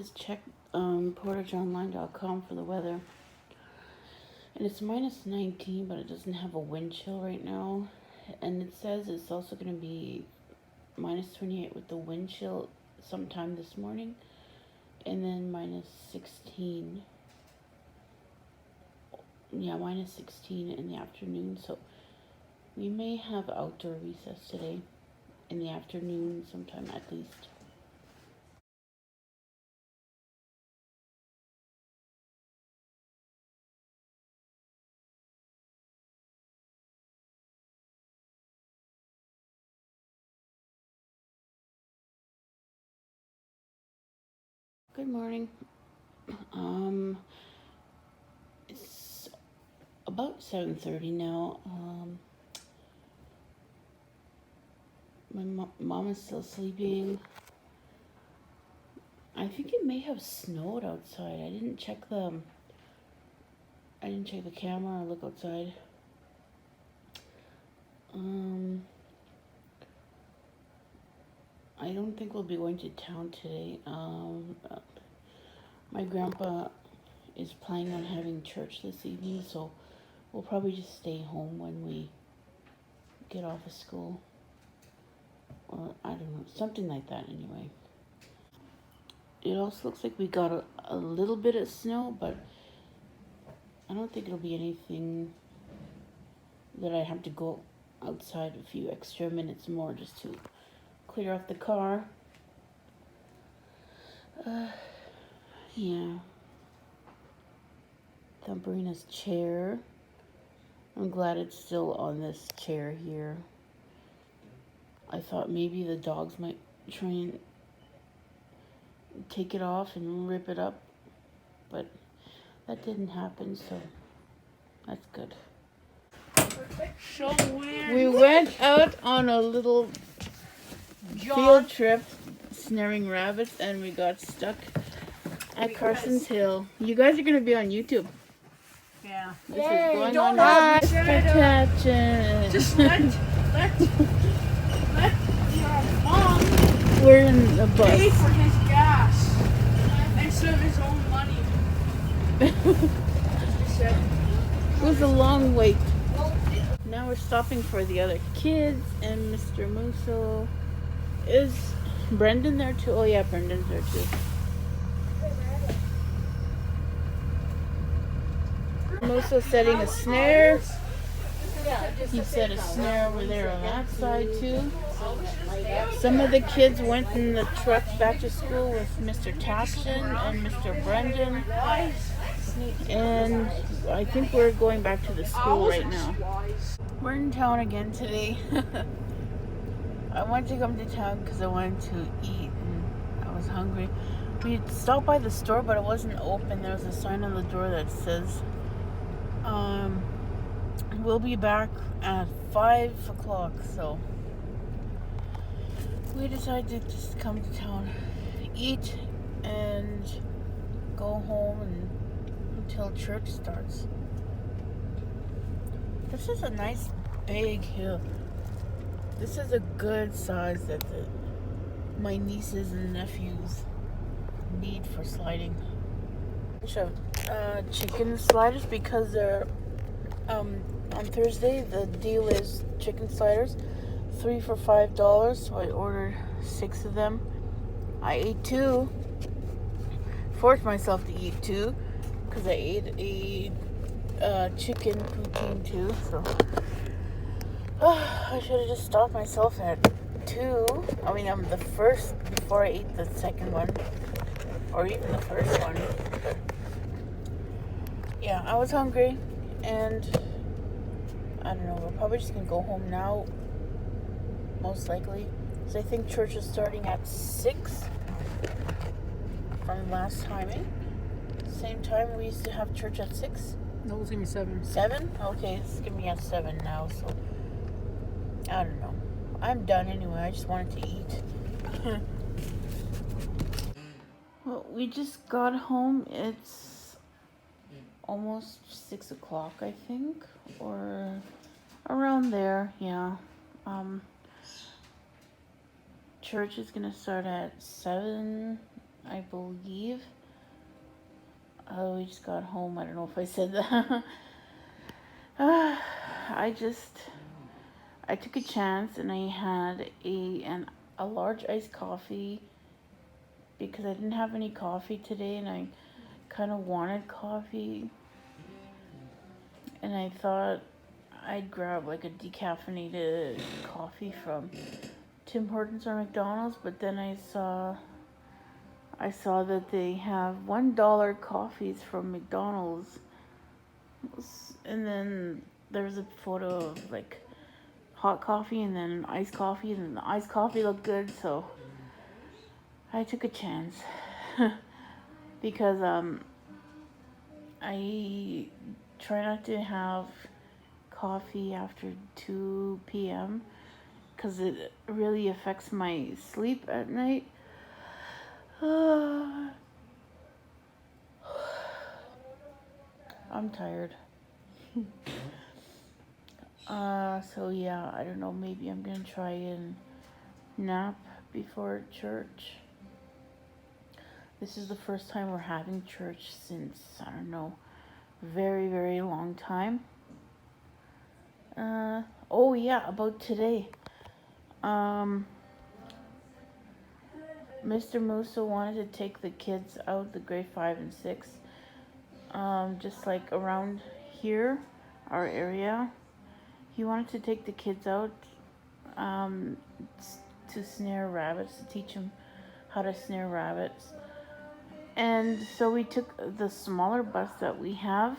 Just check portageonline.com for the weather. And it's minus 19, but it doesn't have a wind chill right now. And it says it's also going to be minus 28 with the wind chill sometime this morning. And then minus 16. Yeah, minus 16 in the afternoon. So we may have outdoor recess today in the afternoon sometime at least. Good morning. It's about 7:30 now. My mom is still sleeping. I think it may have snowed outside. I didn't check the camera or look outside. I don't think we'll be going to town today. My grandpa is planning on having church this evening, so we'll probably just stay home when we get off of school. Or I don't know, something like that anyway. It also looks like we got a little bit of snow, but I don't think it'll be anything that I have to go outside a few extra minutes more just to clear off the car. Yeah. Thumbrena's chair. I'm glad it's still on this chair here. I thought maybe the dogs might try and take it off and rip it up, but that didn't happen, so that's good. So weird. We went out on a little field trip snaring rabbits, and we got stuck at Carson's Hill. You guys are going to be on YouTube. Yeah. This is going on Just Just let your mom We're in the bus. pay for his gas instead of his own money. It was a long wait. Now we're stopping for the other kids, and Mr. Musso. Is Brendan there too? Oh yeah, Brendan's there too. Musso setting a snare. He set a snare over there on that side too. Some of the kids went in the truck back to school with Mr. Tapson and Mr. Brendan. And I think we're going back to the school right now. We're in town again today. I wanted to come to town because I wanted to eat and I was hungry. We stopped by the store, but it wasn't open. There was a sign on the door that says, we'll be back at 5 o'clock, so we decided to just come to town, eat, and go home until church starts. This is a nice big hill. This is a good size that my nieces and nephews need for sliding. Chicken sliders because they're on Thursday. The deal is chicken sliders, 3 for $5. So I ordered 6 of them. I ate 2. Forced myself to eat 2 because I ate a chicken poutine too. So I should have just stopped myself at 2. I mean, I'm the first before I ate the second one, or even the first one. But yeah, I was hungry, and I don't know. We're probably just gonna go home now, most likely, because I think church is starting at 6 from last timing. Same time we used to have church at 6. No, it's gonna be 7. 7? Okay, it's gonna be at 7 now, so I don't know. I'm done anyway. I just wanted to eat. Well, we just got home. It's almost 6 o'clock, I think, or around there. Yeah. Church is gonna start at 7. I believe. Oh, we just got home. I don't know if I said that. I took a chance and I had a large iced coffee because I didn't have any coffee today and I kind of wanted coffee. And I thought I'd grab like a decaffeinated coffee from Tim Hortons or McDonald's, but then I saw that they have $1 coffees from McDonald's, and then there's a photo of like hot coffee and then iced coffee, and the iced coffee looked good, so I took a chance because I try not to have coffee after 2 p.m. because it really affects my sleep at night. I'm tired. So yeah, I don't know, maybe I'm gonna try and nap before church. This is the first time we're having church since, I don't know, very, very long time. Oh yeah, about today. Mr. Musa wanted to take the kids out, the grade 5 and 6, just like around here, our area. He wanted to take the kids out to snare rabbits, to teach them how to snare rabbits. And so we took the smaller bus that we have,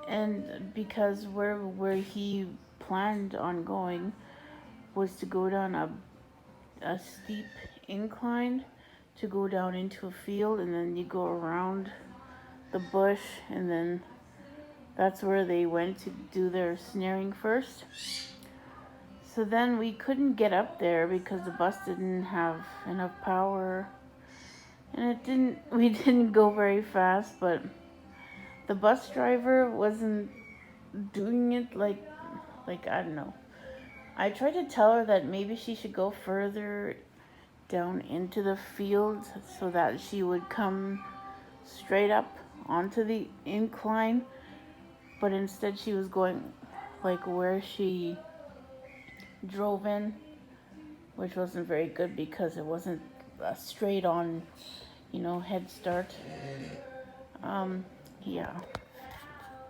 and because where he planned on going was to go down a steep incline to go down into a field, and then you go around the bush, and then that's where they went to do their snaring first. So then we couldn't get up there because the bus didn't have enough power, and we didn't go very fast, but the bus driver wasn't doing it like I don't know. I tried to tell her that maybe she should go further down into the field so that she would come straight up onto the incline, but instead she was going like where she drove in, which wasn't very good because it wasn't a straight on, head start. Yeah.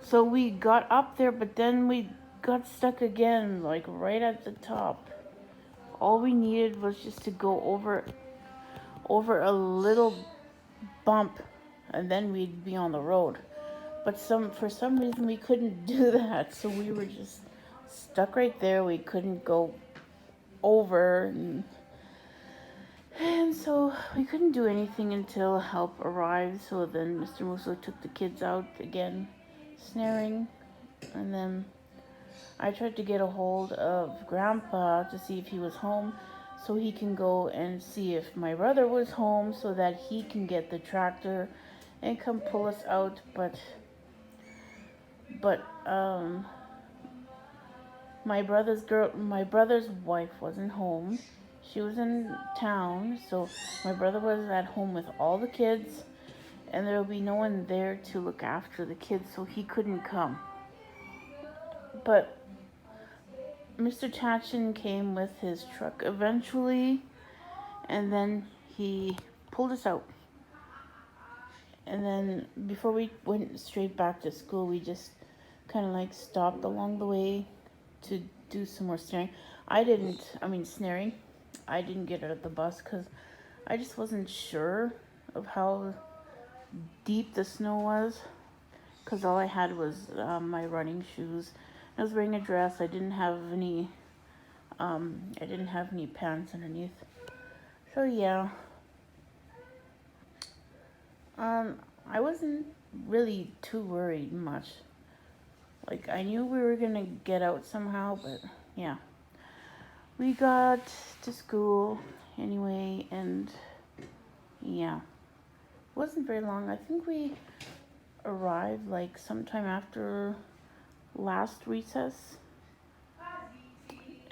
So we got up there, but then we got stuck again, like right at the top. All we needed was just to go over a little bump, and then we'd be on the road. But for some reason we couldn't do that, so we were just stuck right there. We couldn't go over, and so we couldn't do anything until help arrived. So then Mr. Musso took the kids out again, snaring, and then I tried to get a hold of Grandpa to see if he was home so he can go and see if my brother was home so that he can get the tractor and come pull us out, but my brother's wife wasn't home. She was in town, so my brother was at home with all the kids, and there would be no one there to look after the kids, so he couldn't come. But Mr. Tatchin came with his truck eventually, and then he pulled us out. And then before we went straight back to school, we just kind of like stopped along the way to do some more snaring. Snaring. I didn't get out of the bus because I just wasn't sure of how deep the snow was, because all I had was my running shoes. I was wearing a dress. I didn't have any pants underneath. So yeah. I wasn't really too worried much. Like, I knew we were gonna get out somehow, but yeah. We got to school anyway, and yeah. It wasn't very long. I think we arrived like sometime after last recess.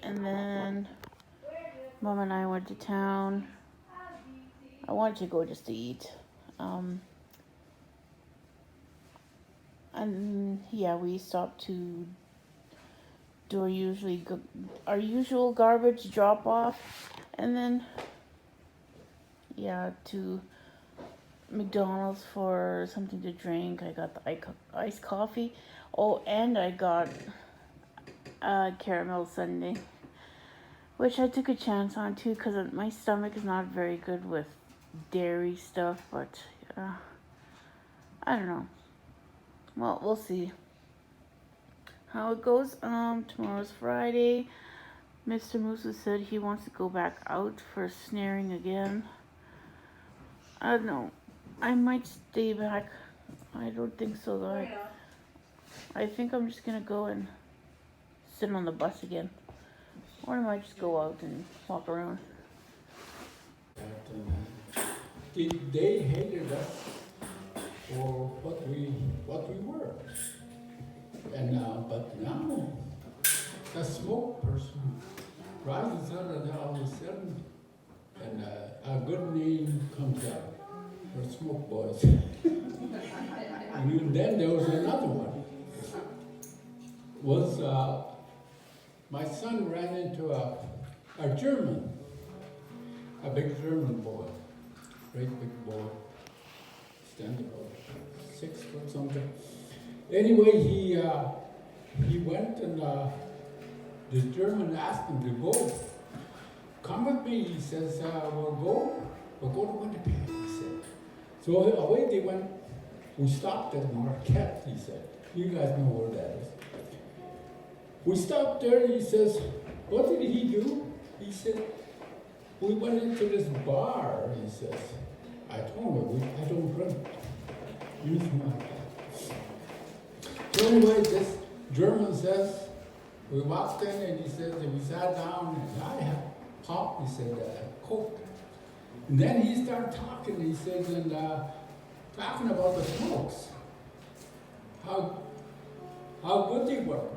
And then Mom and I went to town. I wanted to go just to eat. And yeah, we stopped to do our usual garbage drop off, and then yeah, to McDonald's for something to drink. I got the iced coffee. Oh, and I got a caramel sundae, which I took a chance on too, because my stomach is not very good with dairy stuff. But I don't know. Well, we'll see how it goes. Tomorrow's Friday. Mr. Musa said he wants to go back out for snaring again. I don't know. I might stay back. I don't think so though. I think I'm just gonna go and sit on the bus again. Or I might just go out and walk around. They hated us for what we were. And but now a smoke person rises out of all of a sudden, and a good name comes out. We're smoke boys. And then there was another one. My son ran into a German, a big German boy, great big boy, standing about 6 foot something. Anyway, he went, and the German asked him to go. Come with me, he says, we'll go to Winnipeg, he said. So away they went. We stopped at Marquette, he said. You guys know where that is. We stopped there, he says, what did he do? He said, we went into this bar, he says. I told him, I don't drink. Anything like that. So anyway, this German says, we walked in, and he said, we sat down, and I had pop, he said, Coke. And then he started talking, he says, and talking about the smokes, how good they were.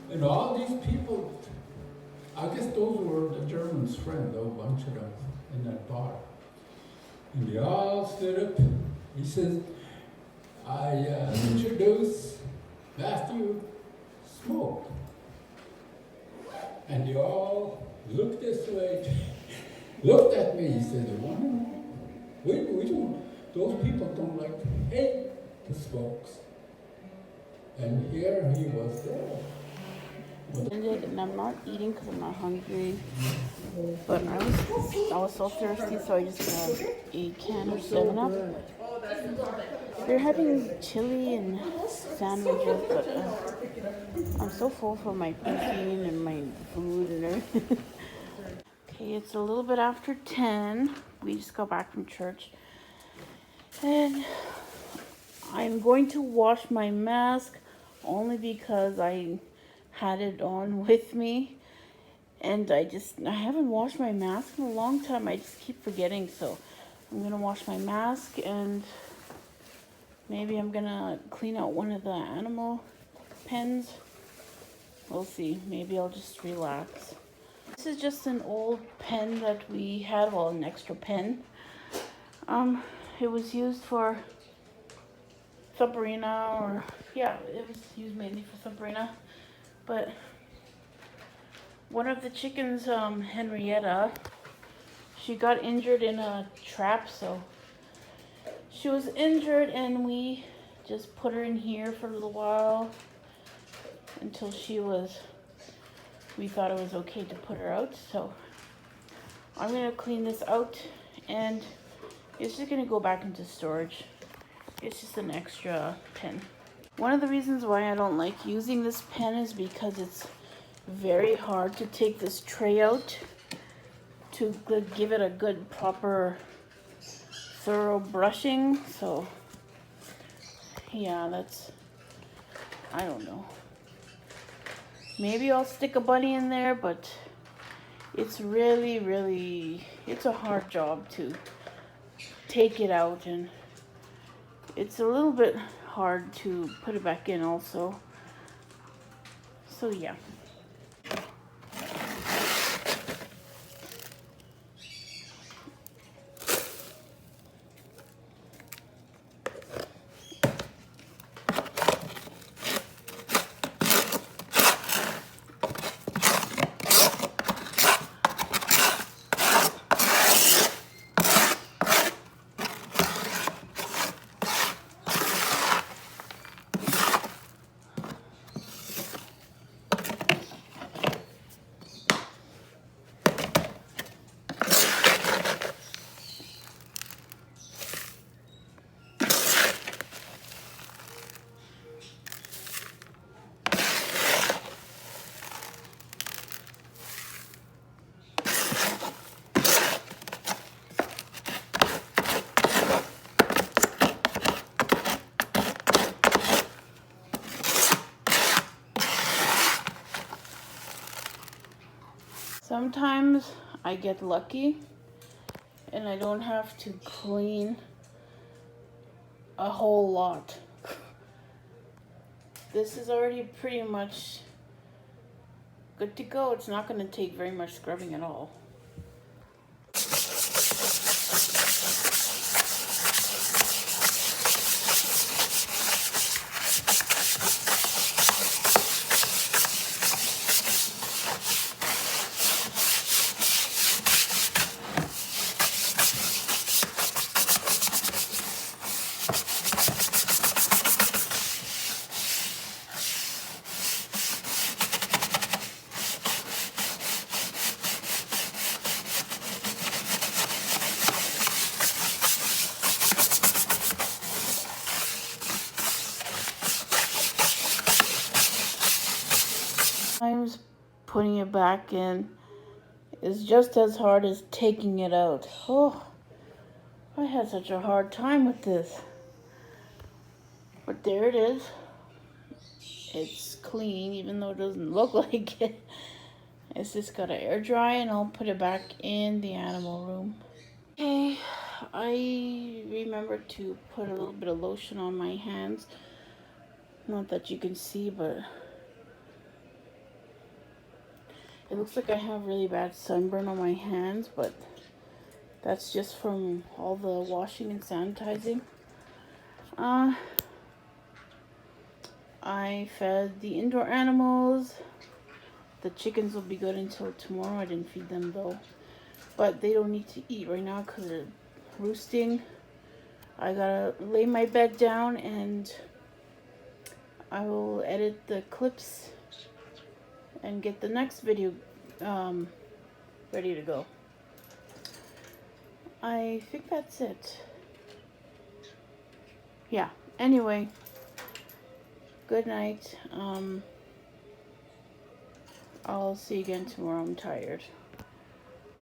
And all these people, I guess those were the German's friends, a bunch of them in that bar. And they all stood up. He says, I introduce Matthew Smoke. And they all looked this way, looked at me. He said, we don't, those people don't like, hate the Smokes. And here he was there. And I'm not eating because I'm not hungry, but I was so thirsty, so I just grabbed a can of 7-Up. They're having chili and sandwiches, but I'm so full from my protein and my food and everything. Okay, it's a little bit after 10. We just got back from church, and I'm going to wash my mask only because I had it on with me, and I haven't washed my mask in a long time. I just keep forgetting, so I'm gonna wash my mask, and maybe I'm gonna clean out one of the animal pens. We'll see. Maybe I'll just relax. This is just an old pen that we had, well, an extra pen. It was used for Sabrina, or yeah, it was used mainly for Sabrina. But one of the chickens, Henrietta, she got injured in a trap, so she was injured, and we just put her in here for a little while until we thought it was okay to put her out. So I'm gonna clean this out, and it's just gonna go back into storage. It's just an extra pen. One of the reasons why I don't like using this pen is because it's very hard to take this tray out to give it a good, proper, thorough brushing. So yeah, I don't know. Maybe I'll stick a bunny in there, but it's really, it's a hard job to take it out, and it's a little bit hard to put it back in also. So yeah. sometimes I get lucky and I don't have to clean a whole lot. This is already pretty much good to go. It's not going to take very much scrubbing at all. Sometimes putting it back in is just as hard as taking it out. Oh, I had such a hard time with this. But there it is. It's clean, even though it doesn't look like it. It's just got to air dry, and I'll put it back in the animal room. Okay, I remembered to put a little bit of lotion on my hands. Not that you can see, but it looks like I have really bad sunburn on my hands, but that's just from all the washing and sanitizing. I fed the indoor animals. The chickens will be good until tomorrow. I didn't feed them though. But they don't need to eat right now because they're roosting. I gotta lay my bed down and I will edit the clips and get the next video ready to go. I think that's it. Yeah, anyway, good night. I'll see you again tomorrow. I'm tired.